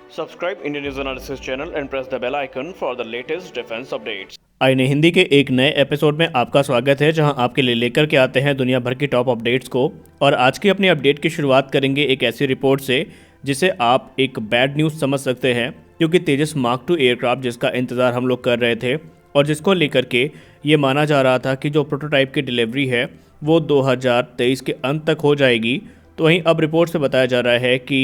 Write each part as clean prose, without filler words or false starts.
Subscribe Indian News Analysis channel and press the bell icon for the latest defense updates. आईने हिंदी के एक नए episode में आपका स्वागत है, जहां आपके लिए लेकर के आते हैं दुनिया भर की टॉप अपडेट्स को। और आज की अपनी अपडेट की शुरुआत करेंगे एक ऐसी रिपोर्ट से जिसे आप एक बैड न्यूज़ समझ सकते हैं, क्योंकि तेजस मार्क 2 एयरक्राफ्ट जिसका इंतज़ार हम लोग कर रहे थे और जिसको लेकर के ये माना जा रहा था कि जो प्रोटोटाइप की डिलीवरी है वो 2023 के अंत तक हो जाएगी। तो वहीं अब रिपोर्ट से बताया जा रहा है कि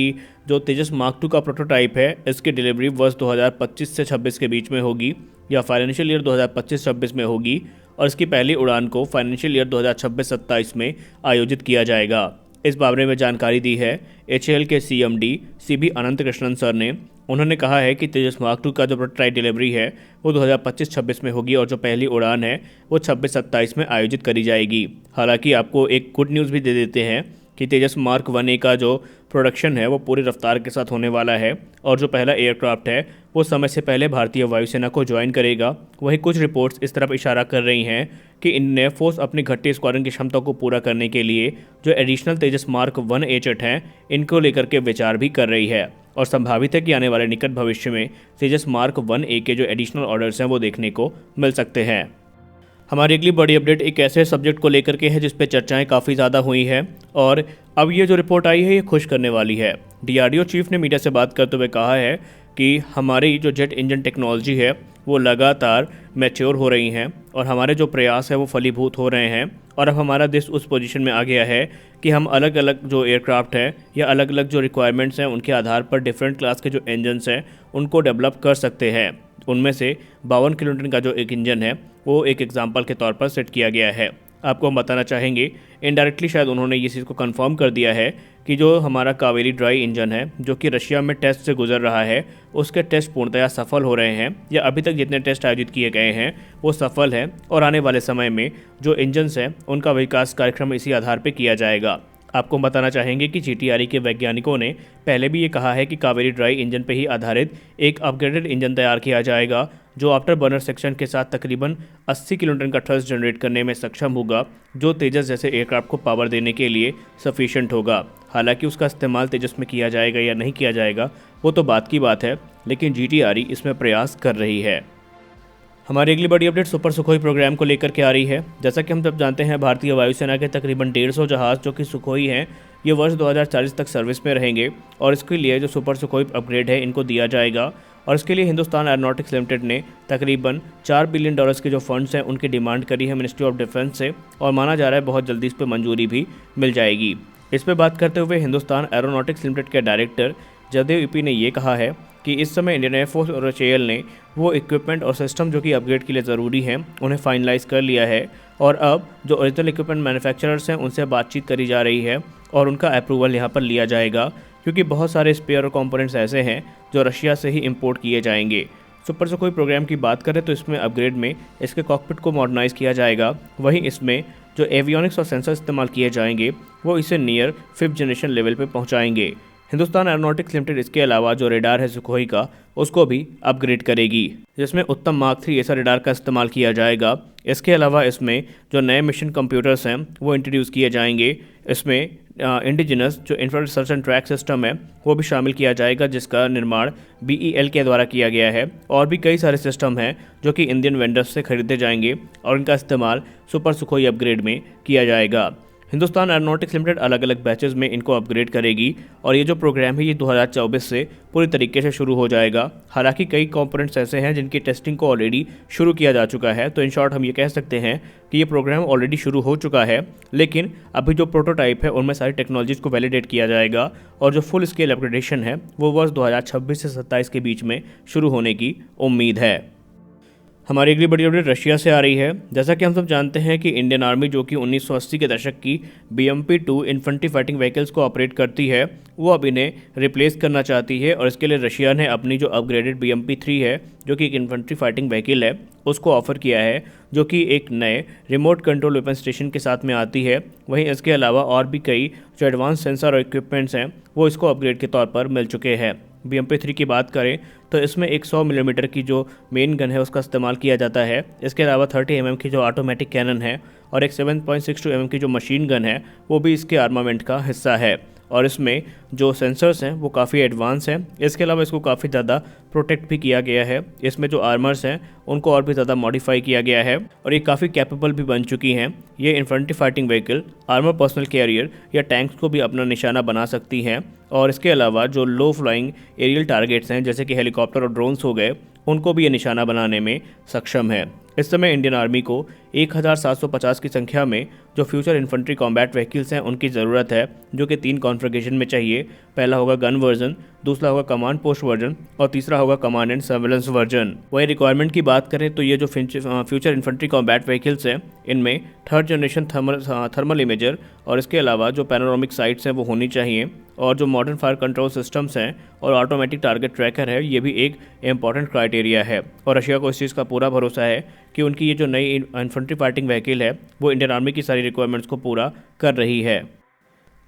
जो तेजस मार्क 2 का प्रोटोटाइप है इसकी डिलीवरी वर्ष 2025 से 26 के बीच में होगी या फाइनेंशियल ईयर 2025-26 में होगी, और इसकी पहली उड़ान को फाइनेंशियल ईयर 2026-27 में आयोजित किया जाएगा। इस बारे में जानकारी दी है HAL के CMD CB अनंत कृष्णन सर ने। उन्होंने कहा है कि तेजस मार्क 2 का जो प्रोटोटाइप डिलीवरी है वो 2025-26 में होगी और जो पहली उड़ान है वो 26-27 में आयोजित करी जाएगी। हालांकि आपको एक गुड न्यूज़ भी दे देते हैं कि तेजस मार्क 1A का जो प्रोडक्शन है वो पूरी रफ्तार के साथ होने वाला है और जो पहला एयरक्राफ्ट है वो समय से पहले भारतीय वायुसेना को ज्वाइन करेगा। वहीं कुछ रिपोर्ट्स इस तरफ इशारा कर रही हैं कि इंडियन एयरफोर्स अपनी घटती स्क्वाड्रन की क्षमता को पूरा करने के लिए जो एडिशनल तेजस मार्क 1A जेट हैं इनको लेकर के विचार भी कर रही है और संभावित है कि आने वाले निकट भविष्य में तेजस मार्क 1A के जो एडिशनल ऑर्डर्स हैं वो देखने को मिल सकते हैं। हमारी अगली बड़ी अपडेट एक ऐसे सब्जेक्ट को लेकर के है जिस पे चर्चाएं काफ़ी ज़्यादा हुई हैं और अब ये जो रिपोर्ट आई है ये खुश करने वाली है। DRDO चीफ ने मीडिया से बात करते हुए कहा है कि हमारी जो जेट इंजन टेक्नोलॉजी है वो लगातार मैच्योर हो रही हैं और हमारे जो प्रयास है वो फलीभूत हो रहे हैं और अब हमारा देश उस पोजीशन में आ गया है कि हम अलग अलग जो एयरक्राफ्ट हैं या अलग अलग जो रिक्वायरमेंट्स हैं उनके आधार पर डिफरेंट क्लास के जो इंजन्स हैं उनको डेवलप कर सकते हैं। उनमें से 52 किलोटन का जो एक इंजन है वो एक एग्जाम्पल के तौर पर सेट किया गया है। आपको हम बताना चाहेंगे इनडायरेक्टली शायद उन्होंने इस चीज़ को कंफर्म कर दिया है कि जो हमारा कावेरी ड्राई इंजन है जो कि रशिया में टेस्ट से गुजर रहा है उसके टेस्ट पूर्णतया सफल हो रहे हैं या अभी तक जितने टेस्ट आयोजित किए गए हैं वो सफल है और आने वाले समय में जो इंजन्स हैं उनका विकास कार्यक्रम इसी आधार पर किया जाएगा। आपको बताना चाहेंगे कि GTRE के वैज्ञानिकों ने पहले भी ये कहा है कि कावेरी ड्राई इंजन पर ही आधारित एक अपग्रेडेड इंजन तैयार किया जाएगा जो आफ्टर बर्नर सेक्शन के साथ तकरीबन 80 किलोटन का थ्रस्ट जनरेट करने में सक्षम होगा, जो तेजस जैसे एयरक्राफ्ट को पावर देने के लिए सफिशिएंट होगा। हालांकि उसका इस्तेमाल तेजस में किया जाएगा या नहीं किया जाएगा वो तो बात की बात है, लेकिन GTRE इसमें प्रयास कर रही है। हमारी अगली बड़ी अपडेट सुपर सुखोई प्रोग्राम को लेकर के आ रही है। जैसा कि हम सब जानते हैं भारतीय वायुसेना के तकरीबन 150 जहाज़ जो कि सुखोई हैं ये वर्ष 2040 तक सर्विस में रहेंगे और इसके लिए जो सुपर सुखोई अपग्रेड है इनको दिया जाएगा और इसके लिए हिंदुस्तान एरोनॉटिक्स लिमिटेड ने तकरीबन $4 बिलियन के जो फंड्स हैं उनकी डिमांड करी है मिनिस्ट्री ऑफ डिफेंस से और माना जा रहा है बहुत जल्दी इस पर मंजूरी भी मिल जाएगी। इस पर बात करते हुए हिंदुस्तान एरोनॉटिक्स लिमिटेड के डायरेक्टर जयदेव EP ने ये कहा है कि इस समय इंडियन एयरफोर्स और HAL ने वो इक्विपमेंट और सिस्टम जो कि अपग्रेड के लिए ज़रूरी हैं उन्हें फाइनलाइज़ कर लिया है और अब जो ओरिजिनल इक्विपमेंट मैन्युफैक्चरर्स हैं उनसे बातचीत करी जा रही है और उनका अप्रूवल यहाँ पर लिया जाएगा, क्योंकि बहुत सारे स्पेयर और कंपोनेंट्स ऐसे हैं जो रशिया से ही इंपोर्ट किए जाएंगे। सुपर सुखोई प्रोग्राम की बात करें तो इसमें अपग्रेड में इसके कॉकपिट को मॉडर्नाइज़ किया जाएगा। वहीं इसमें जो एवियोनिक्स और सेंसर इस्तेमाल किए जाएंगे वो इसे नियर 5th जनरेशन लेवल पर पहुँचाएंगे। हिंदुस्तान एरोनॉटिक्स लिमिटेड इसके अलावा जो रेडार है सुखोई का उसको भी अपग्रेड करेगी, जिसमें उत्तम मार्क 3 ऐसा रेडार का इस्तेमाल किया जाएगा। इसके अलावा इसमें जो नए मिशन कंप्यूटर्स हैं वो इंट्रोड्यूस किए जाएंगे। इसमें इंडिजिनस जो infrared search and track system है वो भी शामिल किया जाएगा जिसका निर्माण BEL के द्वारा किया गया है और भी कई सारे सिस्टम हैं जो कि इंडियन वेंडर्स से खरीदे जाएंगे और इनका इस्तेमाल सुपर सुखोई अपग्रेड में किया जाएगा। हिंदुस्तान एरोनॉटिक्स लिमिटेड अलग अलग बैचेस में इनको अपग्रेड करेगी और ये जो प्रोग्राम है ये 2024 से पूरी तरीके से शुरू हो जाएगा। हालांकि कई कंपोनेंट्स ऐसे हैं जिनकी टेस्टिंग को ऑलरेडी शुरू किया जा चुका है, तो इन शॉर्ट हम ये कह सकते हैं कि ये प्रोग्राम ऑलरेडी शुरू हो चुका है, लेकिन अभी जो प्रोटोटाइप है उनमें सारी टेक्नोलॉजीज़ को वैलिडेट किया जाएगा और जो फुल स्केल अपग्रेडेशन है वो वर्ष 2026 से 27 के बीच में शुरू होने की उम्मीद है। हमारी अगली बड़ी अपडेट रशिया से आ रही है। जैसा कि हम सब जानते हैं कि इंडियन आर्मी जो कि 1980 के दशक की BMP-2 इन्फेंट्री फाइटिंग व्हीकल्स को ऑपरेट करती है वो अब इन्हें रिप्लेस करना चाहती है और इसके लिए रशिया ने अपनी जो अपग्रेडेड BMP-3 है जो कि एक इन्फेंट्री फाइटिंग व्हीकल है उसको ऑफर किया है, जो कि एक नए रिमोट कंट्रोल वेपन स्टेशन के साथ में आती है। वहीं इसके अलावा और भी कई जो एडवांस सेंसर और इक्विपमेंट्स हैं वो इसको अपग्रेड के तौर पर मिल चुके हैं। BMP-3 की बात करें तो इसमें एक 100 मिलीमीटर की जो मेन गन है उसका इस्तेमाल किया जाता है। इसके अलावा 30 mm की जो ऑटोमेटिक कैनन है और एक 7.62 mm की जो मशीन गन है वो भी इसके आर्मामेंट का हिस्सा है। और इसमें जो सेंसर्स हैं वो काफ़ी एडवांस हैं। इसके अलावा इसको काफ़ी ज़्यादा प्रोटेक्ट भी किया गया है। इसमें जो आर्मर्स हैं उनको और भी ज़्यादा मॉडिफाई किया गया है और ये काफ़ी कैपेबल भी बन चुकी हैं। ये infantry fighting vehicle, armour personnel carrier या टैंक्स को भी अपना निशाना बना सकती हैं। और इसके अलावा जो लो फ्लाइंग एरियल टारगेट्स हैं जैसे कि हेलीकॉप्टर और ड्रोन्स हो गए, उनको भी ये निशाना बनाने में सक्षम है। इस समय इंडियन आर्मी को 1750 की संख्या में जो फ्यूचर इन्फेंट्री कॉम्बैट व्हीकल्स हैं उनकी ज़रूरत है, जो कि 3 कॉन्फ़िगरेशन में चाहिए। पहला होगा गन वर्जन, दूसरा होगा कमांड पोस्ट वर्जन और तीसरा होगा कमांड एंड सर्वेलेंस वर्जन। वही रिक्वायरमेंट की बात करें तो ये जो फ्यूचर इन्फेंट्री कॉम्बैट व्हीकल्स हैं इनमें 3rd जनरेशन थर्मल इमेजर और इसके अलावा जो पैनोरामिक साइट्स हैं वो होनी चाहिए और जो मॉडर्न फायर कंट्रोल सिस्टम्स हैं और ऑटोमेटिक टारगेट ट्रैकर है, ये भी एक इंपॉर्टेंट क्राइटेरिया है। और रशिया को इस चीज़ का पूरा भरोसा है कि उनकी ये जो नई इन्फेंट्री फाइटिंग व्हीकल है वो इंडियन आर्मी की सारी रिक्वायरमेंट्स को पूरा कर रही है।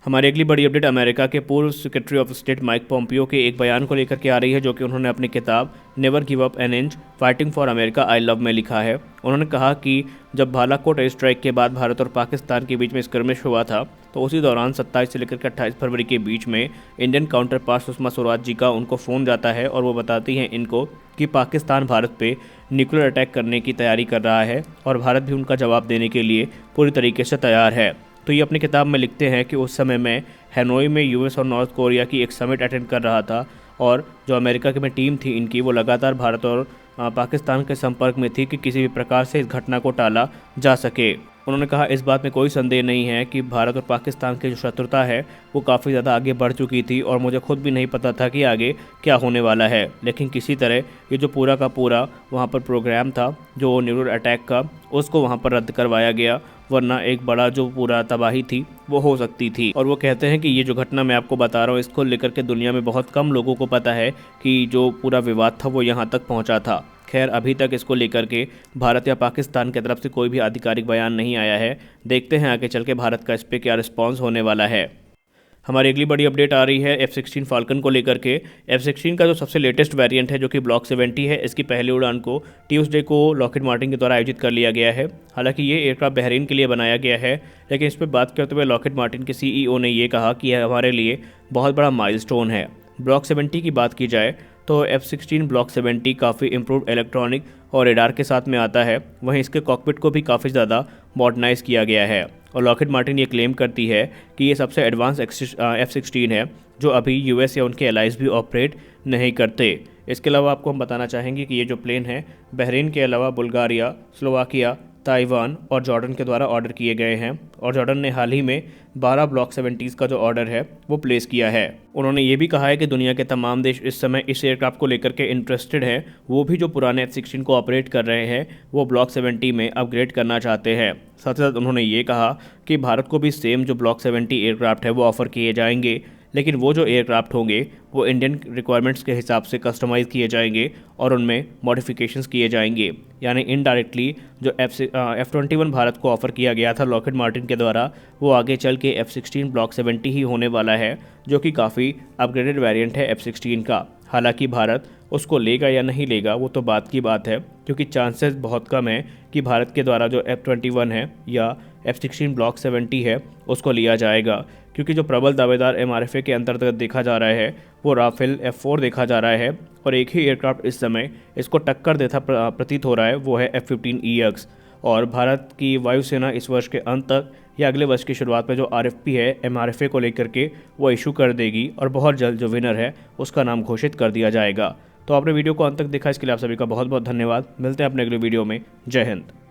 हमारी अगली बड़ी अपडेट अमेरिका के पूर्व secretary of state Mike Pompeo के एक बयान को लेकर के आ रही है, जो कि उन्होंने अपनी किताब never give up an inch fighting for America I love में लिखा है। उन्होंने कहा कि जब बालाकोट एयर स्ट्राइक के बाद भारत और पाकिस्तान के बीच में स्कर्मिश हुआ था तो उसी दौरान 27 से लेकर 28 फरवरी के बीच में Indian counterpart Sushma Swaraj ji का उनको फ़ोन जाता है और वो बताती हैं इनको कि पाकिस्तान भारत पे न्यूक्लियर अटैक करने की तैयारी कर रहा है और भारत भी उनका जवाब देने के लिए पूरी तरीके से तैयार है। तो ये अपनी किताब में लिखते हैं कि उस समय मैं हैनोई में यूएस और नॉर्थ कोरिया की एक समिट अटेंड कर रहा था और जो अमेरिका की में टीम थी इनकी वो लगातार भारत और पाकिस्तान के संपर्क में थी कि किसी भी प्रकार से इस घटना को टाला जा सके। उन्होंने कहा इस बात में कोई संदेह नहीं है कि भारत और पाकिस्तान की जो शत्रुता है वो काफ़ी ज़्यादा आगे बढ़ चुकी थी और मुझे खुद भी नहीं पता था कि आगे क्या होने वाला है, लेकिन किसी तरह ये जो पूरा का पूरा वहाँ पर प्रोग्राम था जो न्यूक्लियर अटैक का, उसको वहाँ पर रद्द करवाया गया, वरना एक बड़ा जो पूरा तबाही थी वो हो सकती थी। और वो कहते हैं कि ये जो घटना मैं आपको बता रहा हूँ इसको लेकर के दुनिया में बहुत कम लोगों को पता है कि जो पूरा विवाद था वो यहाँ तक पहुँचा था। खैर अभी तक इसको लेकर के भारत या पाकिस्तान की तरफ से कोई भी आधिकारिक बयान नहीं आया है। देखते हैं आगे चल के भारत का इस पर क्या रिस्पॉन्स होने वाला है। हमारी अगली बड़ी अपडेट आ रही है F-16 फाल्कन को लेकर के। F-16 का जो सबसे लेटेस्ट वेरिएंट है जो कि ब्लॉक 70 है, इसकी पहली उड़ान को ट्यूसडे को लॉकहीड मार्टिन के द्वारा आयोजित कर लिया गया है। हालांकि ये एयरक्राफ्ट बहरीन के लिए बनाया गया है, लेकिन इस पर बात करते हुए लॉकहीड मार्टिन के CEO ने ये कहा कि यह हमारे लिए बहुत बड़ा माइलस्टोन है। ब्लॉक 70 की बात की जाए तो F-16 ब्लॉक 70 काफ़ी इम्प्रूव इलेक्ट्रॉनिक और रेडार के साथ में आता है। वहीं इसके कॉकपिट को भी काफ़ी ज़्यादा मॉडर्नाइज किया गया है और लॉकहीड मार्टिन ये क्लेम करती है कि ये सबसे एडवांस F-16 है जो अभी US या उनके एलाइज भी ऑपरेट नहीं करते। इसके अलावा आपको हम बताना चाहेंगे कि ये जो प्लेन है बहरीन के अलावा बुल्गारिया, स्लोवाकिया, ताइवान और जॉर्डन के द्वारा ऑर्डर किए गए हैं और जॉर्डन ने हाल ही में 12 ब्लॉक 70 का जो ऑर्डर है वो प्लेस किया है। उन्होंने ये भी कहा है कि दुनिया के तमाम देश इस समय इस एयरक्राफ्ट को लेकर के इंटरेस्टेड हैं। वो भी जो पुराने F-16 को ऑपरेट कर रहे हैं वो ब्लॉक 70 में अपग्रेड करना चाहते हैं। साथ ही साथ उन्होंने ये कहा कि भारत को भी सेम जो ब्लॉक 70 एयरक्राफ्ट है वो ऑफ़र किए जाएंगे, लेकिन वो जो एयरक्राफ्ट होंगे वो इंडियन रिक्वायरमेंट्स के हिसाब से कस्टमाइज़ किए जाएंगे और उनमें मॉडिफिकेशंस किए जाएंगे। यानी इनडायरेक्टली जो F-21 भारत को ऑफ़र किया गया था लॉकहीड मार्टिन के द्वारा, वो आगे चल के F-16 ब्लॉक 70 ही होने वाला है, जो कि काफ़ी अपग्रेडेड वेरिएंट है F-16 का। हालांकि भारत उसको लेगा या नहीं लेगा वो तो बात की बात है, क्योंकि चांसेस बहुत कम है कि भारत के द्वारा जो F-21 है या F-16 ब्लॉक 70 है उसको लिया जाएगा, क्योंकि जो प्रबल दावेदार MRFA के अंतर्गत देखा जा रहा है वो राफेल F-4 देखा जा रहा है और एक ही एयरक्राफ्ट इस समय इसको टक्कर देता प्रतीत हो रहा है, वो है F-15EX। और भारत की वायुसेना इस वर्ष के अंत तक या अगले वर्ष की शुरुआत में जो RFP है MRFA को लेकर के वो इशू कर देगी और बहुत जल्द जो विनर है उसका नाम घोषित कर दिया जाएगा। तो आपने वीडियो को अंत तक देखा, इसके लिए आप सभी का बहुत बहुत धन्यवाद। मिलते हैं अपने अगले वीडियो में। जय हिंद।